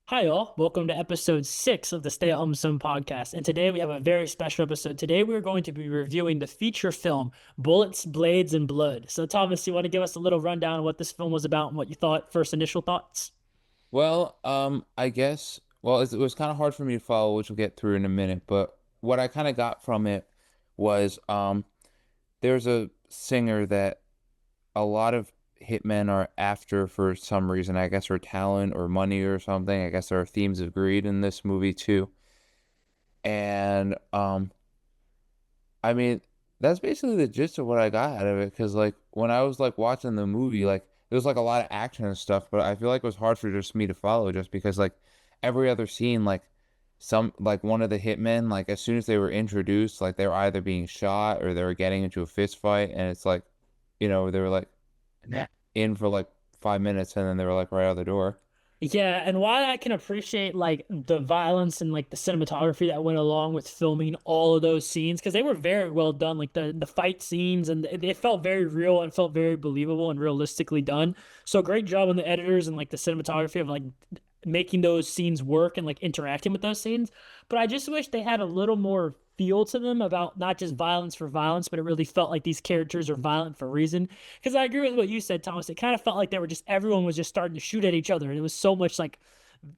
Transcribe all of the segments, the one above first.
Hi, all. Welcome to episode 6 of the Stay at Home Son podcast. And today we have a very special episode. Today we're going to be reviewing the feature film Bullets, Blades, and Blood. So, Thomas, you want to give us a little rundown of what this film was about and what you thought, first initial thoughts? I guess, it was kind of hard for me to follow, which we'll get through in a minute, but what I kind of got from it was there's a singer that a lot of hitmen are after for some reason. I guess her talent or money or something. I guess there are themes of greed in this movie too. And I mean, that's basically the gist of what I got out of it. Because like when I was like watching the movie, like there was like a lot of action and stuff, but I feel like it was hard for just me to follow, just because like every other scene, like some like one of the hitmen, like as soon as they were introduced, like they were either being shot or they were getting into a fist fight, and it's like, they were like in for like 5 minutes, and then they were like right out the door. Yeah, and while I can appreciate like the violence and like the cinematography that went along with filming all of those scenes, because they were very well done, like the fight scenes, and it felt very real and felt very believable and realistically done. So great job on the editors and like the cinematography of like making those scenes work and like interacting with those scenes. But I just wish they had a little more feel to them about not just violence for violence, but it really felt like these characters are violent for a reason. Because I agree with what you said, Thomas. It kind of felt like they were just everyone was just starting to shoot at each other, and it was so much like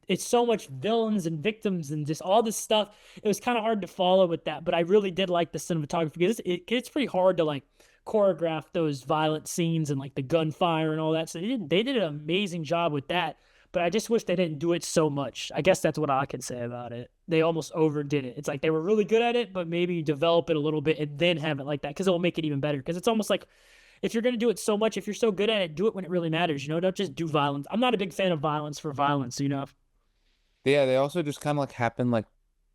it's so much villains and victims and just all this stuff. It was kind of hard to follow with that, but I really did like the cinematography because it gets pretty hard to like choreograph those violent scenes and like the gunfire and all that. So they did an amazing job with that. But I just wish they didn't do it so much. I guess that's what I can say about it. They almost overdid it. It's like they were really good at it, but maybe develop it a little bit and then have it like that because it will make it even better. Because it's almost like if you're going to do it so much, if you're so good at it, do it when it really matters. Don't just do violence. I'm not a big fan of violence for violence. Yeah, they also just kind of like happened like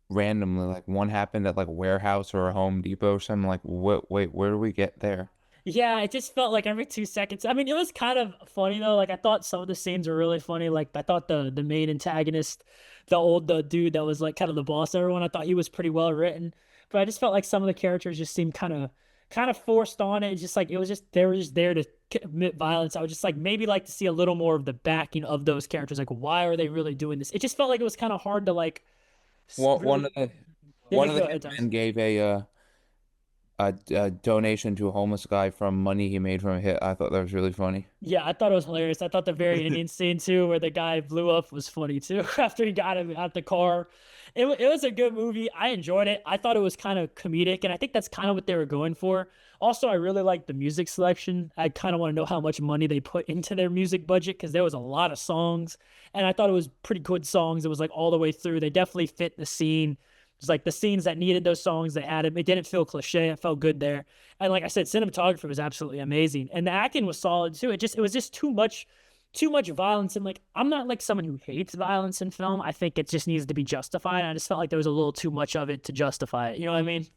randomly. Like one happened at like a warehouse or a Home Depot or something. Like, what? Wait, where do we get there? Yeah, it just felt like every 2 seconds. I mean, it was kind of funny though. Like I thought some of the scenes were really funny. Like I thought the main antagonist, the dude that was like kind of the boss of everyone, I thought he was pretty well written. But I just felt like some of the characters just seemed kind of forced on it. It's just like it was just they were just there to commit violence. I would just like maybe like to see a little more of the backing of those characters. Like why are they really doing this? It just felt like it was kind of hard to like Well, really. Yeah, one of the go ahead, Thomas. hitmen gave a donation to a homeless guy from money he made from a hit. I thought that was really funny. Yeah, I thought it was hilarious. I thought the very Indian scene too, where the guy blew up, was funny too. After he got him out the car, it was a good movie. I enjoyed it. I thought it was kind of comedic, and I think that's kind of what they were going for. Also, I really liked the music selection. I kind of want to know how much money they put into their music budget because there was a lot of songs, and I thought it was pretty good songs. It was like all the way through. They definitely fit the scene. It's like the scenes that needed those songs, they added. It didn't feel cliche. It felt good there. And like I said, cinematography was absolutely amazing, and the acting was solid too. It was just too much violence. And like I'm not like someone who hates violence in film. I think it just needs to be justified. I just felt like there was a little too much of it to justify it. You know what I mean?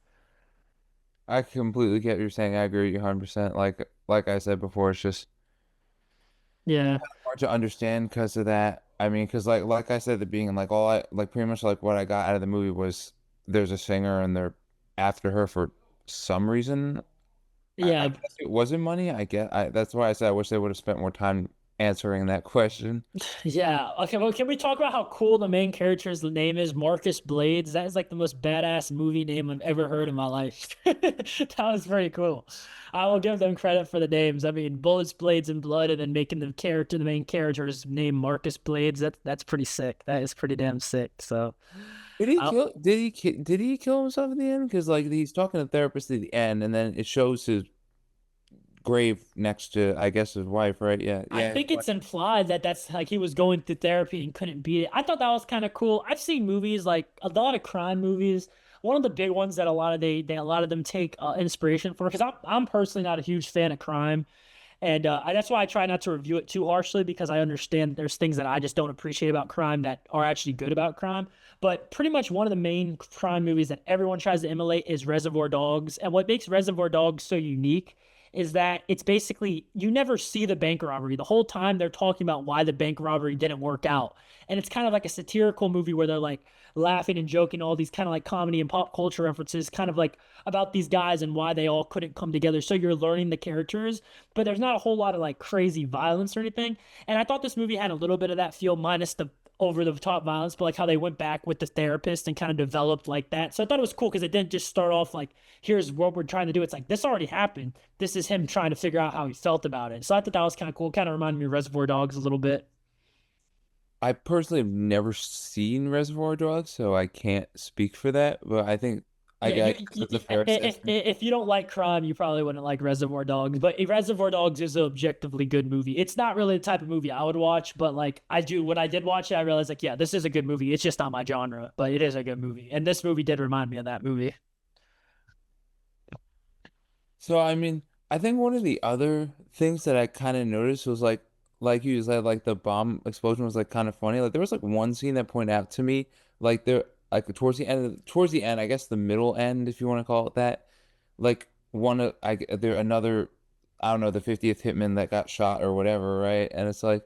I completely get what you're saying. I agree with you 100%. Like I said before, it's just Yeah. hard to understand because of that. I mean, because like I said at the beginning, like all I like pretty much like what I got out of the movie was there's a singer and they're after her for some reason. I Yeah. guess it wasn't money. That's why I said I wish they would have spent more time answering that question. Yeah. Okay, well, can we talk about how cool the main character's name is? Marcus Blades. That is like the most badass movie name I've ever heard in my life. That was pretty cool. I will give them credit for the names. I mean, Bullets, Blades, and Blood, and then making the main character's name Marcus Blades. That's pretty sick. That is pretty damn sick. So, Did he I, kill? Did he kill himself in the end? Because like he's talking to the therapist at the end, and then it shows his grave next to, I guess, his wife, right? Yeah, I yeah, his think wife. it's implied that that's like he was going through therapy and couldn't beat it. I thought that was kind of cool. I've seen movies like a lot of crime movies. One of the big ones that a lot of them take inspiration for because I'm personally not a huge fan of crime, and that's why I try not to review it too harshly because I understand that there's things that I just don't appreciate about crime that are actually good about crime. But pretty much one of the main crime movies that everyone tries to emulate is Reservoir Dogs, and what makes Reservoir Dogs so unique is that it's basically you never see the bank robbery. The whole time they're talking about why the bank robbery didn't work out. And it's kind of like a satirical movie where they're like laughing and joking, all these kind of like comedy and pop culture references, kind of like about these guys and why they all couldn't come together. So you're learning the characters, but there's not a whole lot of like crazy violence or anything. And I thought this movie had a little bit of that feel, minus the over the top violence, but like how they went back with the therapist and kind of developed like that. So I thought it was cool because it didn't just start off like, here's what we're trying to do. It's like, this already happened. This is him trying to figure out how he felt about it. So I thought that was kind of cool. Kind of reminded me of Reservoir Dogs a little bit. I personally have never seen Reservoir Dogs, so I can't speak for that. But Yeah, I guess that's a fair assessment. if you don't like crime, you probably wouldn't like Reservoir Dogs. But Reservoir Dogs is an objectively good movie. It's not really the type of movie I would watch, but like I do when I did watch it, I realized like, yeah, this is a good movie. It's just not my genre, but it is a good movie. And this movie did remind me of that movie. So I mean, I think one of the other things that I kind of noticed was like you said, like the bomb explosion was like kind of funny. Like there was like one scene that pointed out to me, like there like towards the end, I guess the middle end, if you want to call it that. Like one of I there another I don't know, the 50th hitman that got shot or whatever, right? And it's like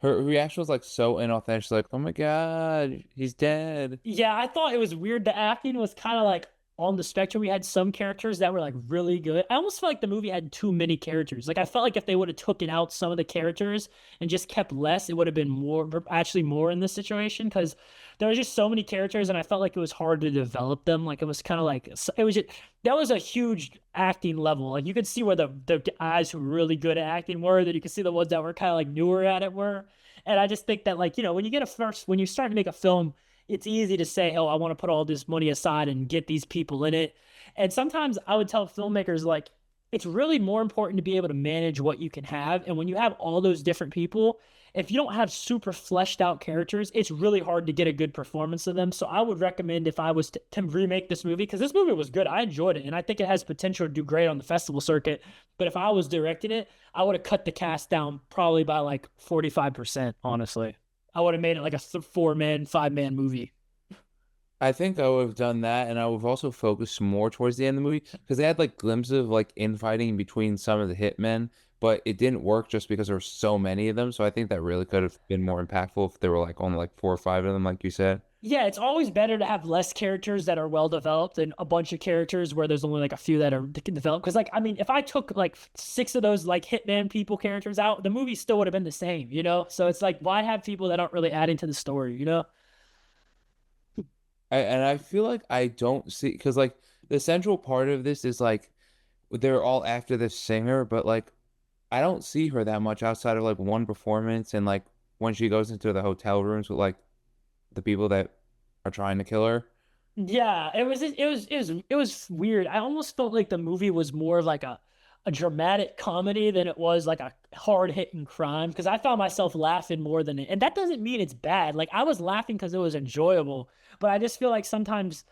her reaction was like so inauthentic. She's like, "Oh my God, he's dead." Yeah, I thought it was weird. The acting was kind of like on the spectrum. We had some characters that were like really good. I almost felt like the movie had too many characters. Like I felt like if they would have taken out some of the characters and just kept less, it would have been more actually more in this situation because there was just so many characters and I felt like it was hard to develop them. Like it was kind of like it was just that was a huge acting level. Like you could see where the guys who were really good at acting were, that you could see the ones that were kind of like newer at it were. And I just think that like, when you get a first when you start to make a film, it's easy to say, oh, I want to put all this money aside and get these people in it. And sometimes I would tell filmmakers, like, it's really more important to be able to manage what you can have. And when you have all those different people, if you don't have super fleshed out characters, it's really hard to get a good performance of them. So I would recommend if I was to remake this movie, because this movie was good. I enjoyed it. And I think it has potential to do great on the festival circuit. But if I was directing it, I would have cut the cast down probably by like 45%, honestly. I would have made it like a four-man, five-man movie. I think I would have done that, and I would have also focused more towards the end of the movie because they had like glimpses of like infighting between some of the hitmen, but it didn't work just because there were so many of them. So I think that really could have been more impactful if there were like only like four or five of them, like you said. Yeah, it's always better to have less characters that are well developed than a bunch of characters where there's only like a few that are developed. Because like, I mean, if I took like six of those like Hitman people characters out, the movie still would have been the same, you know? So it's like, why have people that aren't really adding to the story, you know? And I feel like I don't see because like the central part of this is like they're all after this singer, but like I don't see her that much outside of like one performance and like when she goes into the hotel rooms with like the people that are trying to kill her. Yeah, it was weird. I almost felt like the movie was more of like a dramatic comedy than it was like a hard hitting crime because I found myself laughing more than it. And that doesn't mean it's bad. Like I was laughing because it was enjoyable, but I just feel like sometimes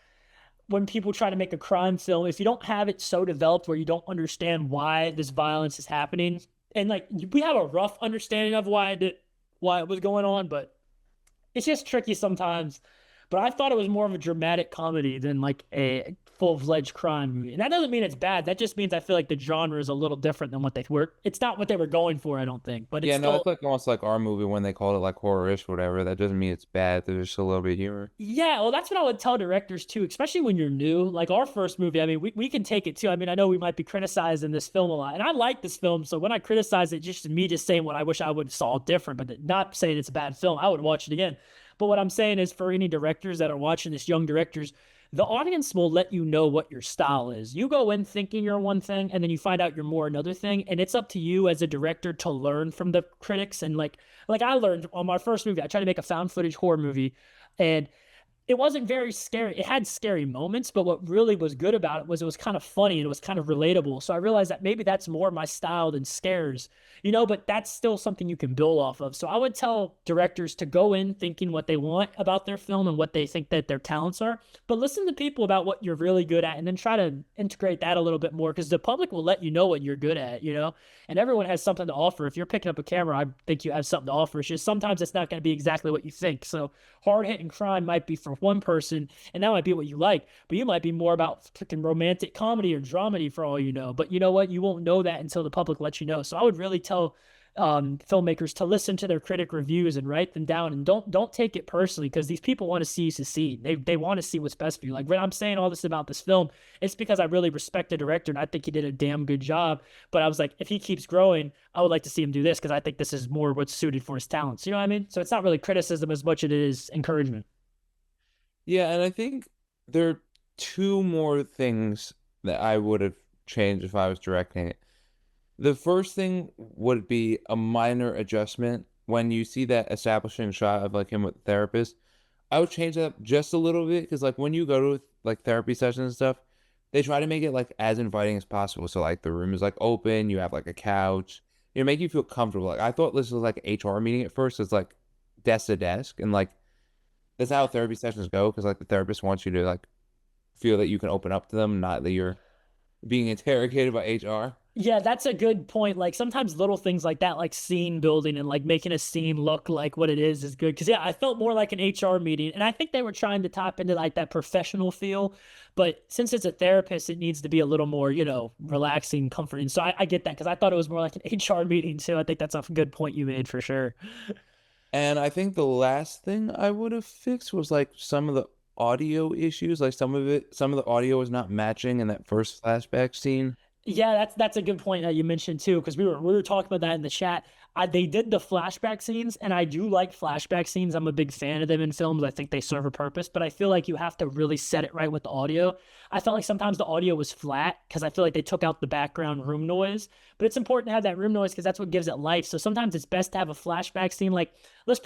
when people try to make a crime film, if you don't have it so developed where you don't understand why this violence is happening, and like we have a rough understanding of why it was going on, but it's just tricky sometimes. But I thought it was more of a dramatic comedy than like a full-fledged crime movie. And that doesn't mean it's bad. That just means I feel like the genre is a little different than what they were. It's not what they were going for, I don't think. But it's Yeah, no, still it's like almost like our movie when they called it like horror-ish, whatever. That doesn't mean it's bad. There's just a little bit of humor. yeah, well, that's what I would tell directors too, especially when you're new. Like our first movie, I mean, we can take it too. I mean, I know we might be criticizing this film a lot, and I like this film. So when I criticize it, just me just saying what I wish I would have saw different, but not saying it's a bad film. I would watch it again. But what I'm saying is, for any directors that are watching this, young directors, the audience will let you know what your style is. You go in thinking you're one thing, and then you find out you're more another thing, and it's up to you as a director to learn from the critics. And like I learned on my first movie, I tried to make a found footage horror movie, and it wasn't very scary. It had scary moments, but what really was good about it was kind of funny and it was kind of relatable. So I realized that maybe that's more my style than scares, but that's still something you can build off of. So I would tell directors to go in thinking what they want about their film and what they think that their talents are, but listen to people about what you're really good at and then try to integrate that a little bit more because the public will let you know what you're good at, and everyone has something to offer. If you're picking up a camera, I think you have something to offer. It's just sometimes it's not going to be exactly what you think. So hard hitting crime might be for one person, and that might be what you like, but you might be more about freaking romantic comedy or dramedy for all you know. But you know what? You won't know that until the public lets you know. So I would really tell filmmakers to listen to their critic reviews and write them down, and don't take it personally because these people want to see you succeed. They want to see what's best for you. Like when I'm saying all this about this film, it's because I really respect the director and I think he did a damn good job. But I was like, if he keeps growing, I would like to see him do this because I think this is more what's suited for his talents. You know what I mean? So it's not really criticism as much as it is encouragement. Yeah, and I think there are two more things that I would have changed if I was directing it. The first thing would be a minor adjustment when you see that establishing shot of like him with the therapist. I would change that up just a little bit because like when you go to like therapy sessions and stuff, they try to make it like as inviting as possible. So like the room is like open, you have like a couch, make you feel comfortable. Like I thought this was like an HR meeting at first. It's like desk to desk, and like that's how therapy sessions go because like the therapist wants you to like feel that you can open up to them, not that you're being interrogated by HR. Yeah, that's a good point. Like sometimes little things like that, like scene building and like making a scene look like what it is good. Because yeah, I felt more like an HR meeting, and I think they were trying to tap into like that professional feel. But since it's a therapist, it needs to be a little more, relaxing, comforting. So I get that because I thought it was more like an HR meeting too. I think that's a good point you made for sure. And I think the last thing I would have fixed was like some of the audio issues. Like some of the audio was not matching in that first flashback scene. Yeah, that's a good point that you mentioned too, because we were talking about that in the chat. They did the flashback scenes, and I do like flashback scenes. I'm a big fan of them in films. I think they serve a purpose, but I feel like you have to really set it right with the audio. I felt like sometimes the audio was flat because I feel like they took out the background room noise, but it's important to have that room noise because that's what gives it life. So sometimes it's best to have a flashback scene. Like let's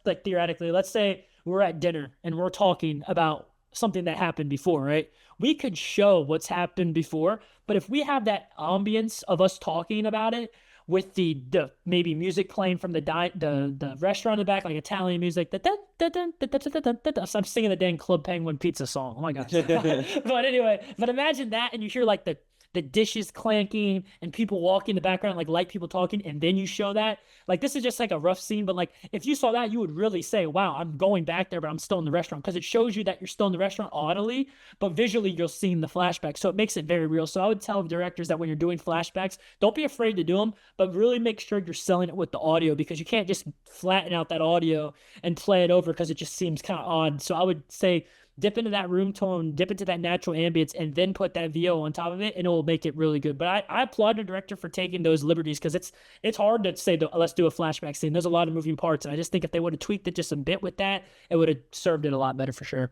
like theoretically, let's say we're at dinner and we're talking about something that happened before, right? We could show what's happened before, but if we have that ambience of us talking about it with the maybe music playing from the restaurant in the back, like Italian music, I'm singing the dang Club Penguin pizza song. Oh my gosh! But anyway, but imagine that, and you hear like the dishes clanking and people walking in the background, like light people talking, and then you show that. Like this is just like a rough scene, but like if you saw that, you would really say, "Wow, I'm going back there, but I'm still in the restaurant," because it shows you that you're still in the restaurant audibly, but visually you're seeing the flashback, so it makes it very real. So I would tell directors that when you're doing flashbacks, don't be afraid to do them, but really make sure you're selling it with the audio because you can't just flatten out that audio and play it over because it just seems kind of odd. So I would say dip into that room tone, dip into that natural ambience, and then put that VO on top of it, and it will make it really good. But I applaud the director for taking those liberties because it's hard to say let's do a flashback scene. There's a lot of moving parts, and I just think if they would have tweaked it just a bit with that, it would have served it a lot better for sure.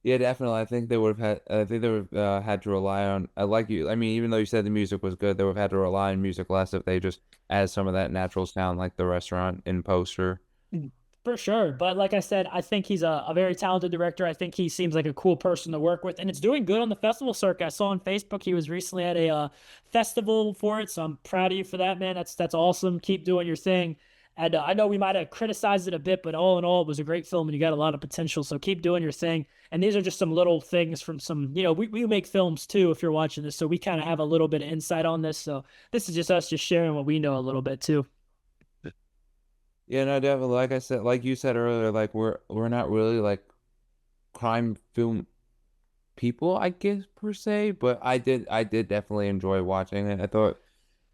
Yeah, definitely. I think they would have had. I think they would have had to rely on. I like you. I mean, even though you said the music was good, they would have had to rely on music less if they just add some of that natural sound, like the restaurant in poster. For sure. But like I said, I think he's a very talented director. I think he seems like a cool person to work with. And it's doing good on the festival circuit. I saw on Facebook he was recently at a festival for it. So I'm proud of you for that, man. That's awesome. Keep doing your thing. And I know we might have criticized it a bit, but all in all, it was a great film and you got a lot of potential. So keep doing your thing. And these are just some little things from some, we make films too if you're watching this. So we kind of have a little bit of insight on this. So this is just us just sharing what we know a little bit too. Yeah, no, definitely. Like I said, like you said earlier, like we're not really like crime film people, I guess per se, but I did definitely enjoy watching it. I thought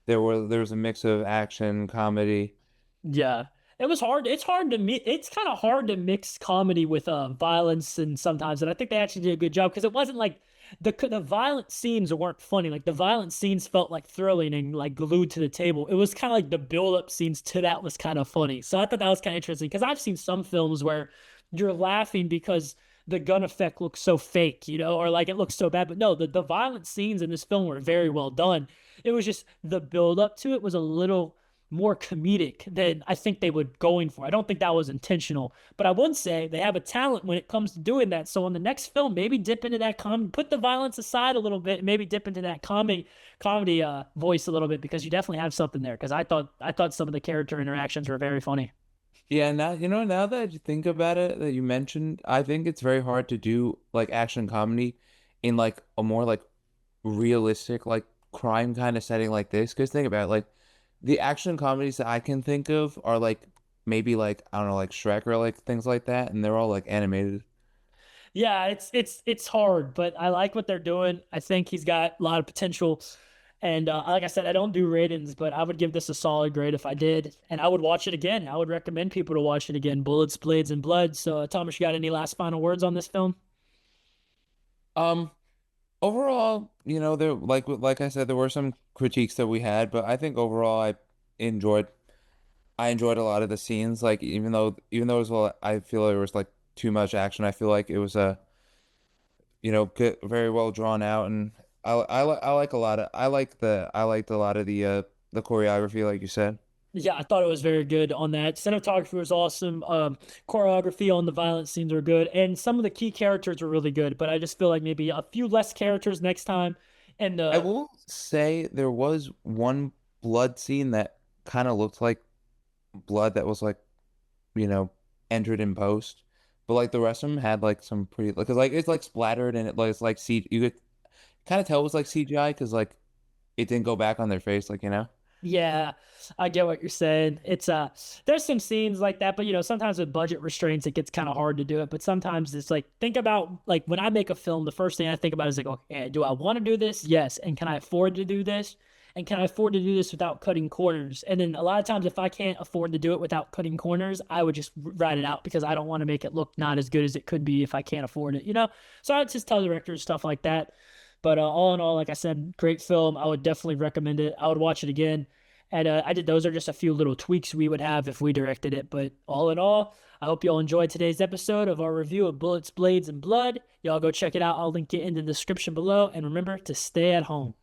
there was a mix of action, comedy. Yeah. It was hard. It's hard to me. It's kind of hard to mix comedy with violence and sometimes, and I think they actually did a good job because it wasn't like the violent scenes weren't funny. Like the violent scenes felt like thrilling and like glued to the table. It was kind of like the build-up scenes to that was kind of funny. So I thought that was kind of interesting because I've seen some films where you're laughing because the gun effect looks so fake, or like it looks so bad. But no, the violent scenes in this film were very well done. It was just the build up to it was a little more comedic than I think they were going for. I don't think that was intentional, but I would say they have a talent when it comes to doing that. So on the next film, maybe dip into that put the violence aside a little bit, and maybe dip into that comedy voice a little bit because you definitely have something there. Because I thought some of the character interactions were very funny. Yeah, now now that you think about it, that you mentioned, I think it's very hard to do like action comedy in like a more like realistic like crime kind of setting like this. Because think about it, like the action comedies that I can think of are like maybe like I don't know like Shrek or like things like that, and they're all like animated. Yeah, it's hard, but I like what they're doing. I think he's got a lot of potential. And like I said, I don't do ratings, but I would give this a solid grade if I did, and I would watch it again. I would recommend people to watch it again. Bullets, Blades, and Blood. So, Thomas, you got any last final words on this film? Um, Overall, there like I said, there were some critiques that we had, but I think overall enjoyed I enjoyed a lot of the scenes. Like even though it was well, I feel there was like too much action. I feel like it was good, very well drawn out, and I like a lot of I liked a lot of the choreography, like you said. Yeah, I thought it was very good on that. Cinematography was awesome. Choreography on the violent scenes were good, and some of the key characters were really good. But I just feel like maybe a few less characters next time. And I will say there was one blood scene that kind of looked like blood that was like you know entered in post, but like the rest of them had like some pretty because like it's like splattered and it's like C you could kind of tell it was like CGI because like it didn't go back on their face like. yeah, I get what you're saying. It's there's some scenes like that, but sometimes with budget restraints, it gets kind of hard to do it. But sometimes it's like think about like when I make a film, the first thing I think about is like, okay, do I want to do this? Yes, and can I afford to do this? And can I afford to do this without cutting corners? And then a lot of times, if I can't afford to do it without cutting corners, I would just write it out because I don't want to make it look not as good as it could be if I can't afford it. So I would just tell directors stuff like that. But all in all, like I said, great film. I would definitely recommend it. I would watch it again. And I did those are just a few little tweaks we would have if we directed it. But all in all, I hope you all enjoyed today's episode of our review of Bullets, Blades, and Blood. Y'all go check it out. I'll link it in the description below. And remember to stay at home.